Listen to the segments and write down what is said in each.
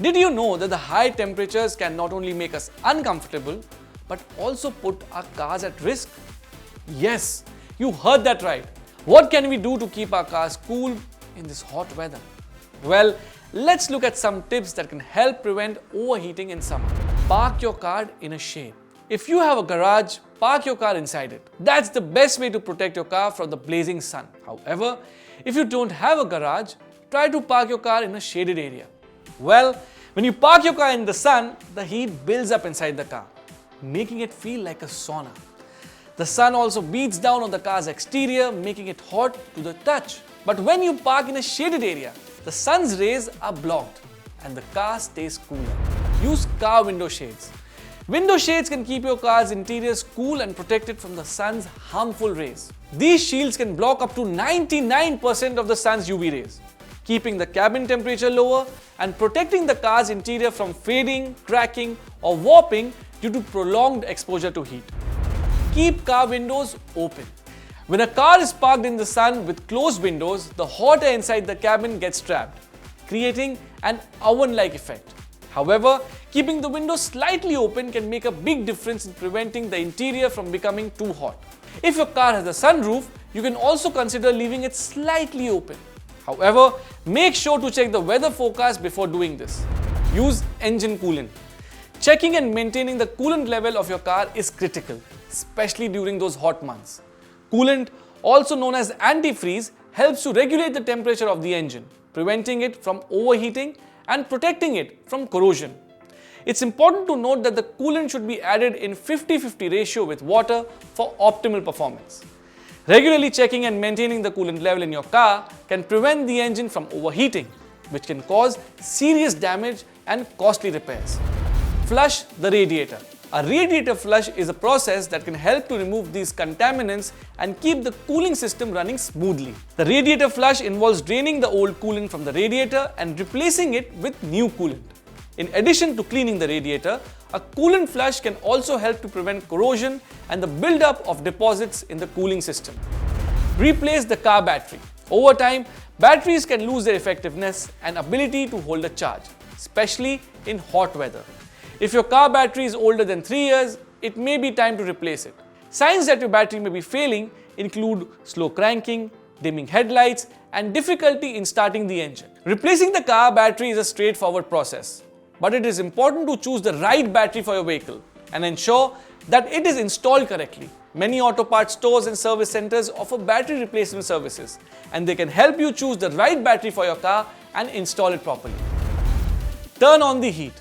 Did you know that the high temperatures can not only make us uncomfortable, but also put our cars at risk? Yes, you heard that right. What can we do to keep our cars cool in this hot weather? Well, let's look at some tips that can help prevent overheating in summer. Park your car in a shade. If you have a garage, park your car inside it. That's the best way to protect your car from the blazing sun. However, if you don't have a garage, try to park your car in a shaded area. Well, when you park your car in the sun, the heat builds up inside the car, making it feel like a sauna. The sun also beats down on the car's exterior, making it hot to the touch. But when you park in a shaded area, the sun's rays are blocked and the car stays cooler. Use car window shades. Window shades can keep your car's interiors cool and protected from the sun's harmful rays. These shields can block up to 99% of the sun's UV rays, keeping the cabin temperature lower and protecting the car's interior from fading, cracking, or warping due to prolonged exposure to heat. Keep car windows open. When a car is parked in the sun with closed windows, the hot air inside the cabin gets trapped, creating an oven-like effect. However, keeping the windows slightly open can make a big difference in preventing the interior from becoming too hot. If your car has a sunroof, you can also consider leaving it slightly open. However, make sure to check the weather forecast before doing this. Use engine coolant. Checking and maintaining the coolant level of your car is critical, especially during those hot months. Coolant, also known as antifreeze, helps to regulate the temperature of the engine, preventing it from overheating and protecting it from corrosion. It's important to note that the coolant should be added in 50-50 ratio with water for optimal performance. Regularly checking and maintaining the coolant level in your car can prevent the engine from overheating, which can cause serious damage and costly repairs. Flush the radiator. A radiator flush is a process that can help to remove these contaminants and keep the cooling system running smoothly. The radiator flush involves draining the old coolant from the radiator and replacing it with new coolant. In addition to cleaning the radiator, a coolant flush can also help to prevent corrosion and the buildup of deposits in the cooling system. Replace the car battery. Over time, batteries can lose their effectiveness and ability to hold a charge, especially in hot weather. If your car battery is older than 3 years, it may be time to replace it. Signs that your battery may be failing include slow cranking, dimming headlights, and difficulty in starting the engine. Replacing the car battery is a straightforward process, but it is important to choose the right battery for your vehicle and ensure that it is installed correctly. Many auto parts stores and service centers offer battery replacement services, and they can help you choose the right battery for your car and install it properly. Turn on the heat.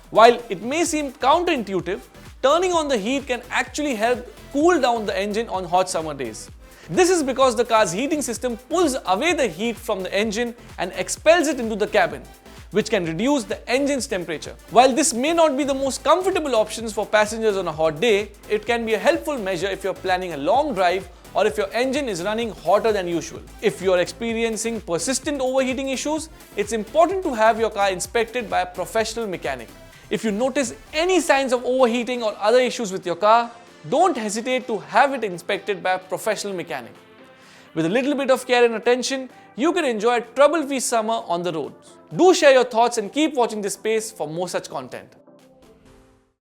While it may seem counterintuitive, turning on the heat can actually help cool down the engine on hot summer days. This is because the car's heating system pulls away the heat from the engine and expels it into the cabin, which can reduce the engine's temperature. While this may not be the most comfortable options for passengers on a hot day, it can be a helpful measure if you're planning a long drive or if your engine is running hotter than usual. If you're experiencing persistent overheating issues, it's important to have your car inspected by a professional mechanic. If you notice any signs of overheating or other issues with your car, don't hesitate to have it inspected by a professional mechanic. With a little bit of care and attention, you can enjoy a trouble-free summer on the roads. Do share your thoughts and keep watching this space for more such content.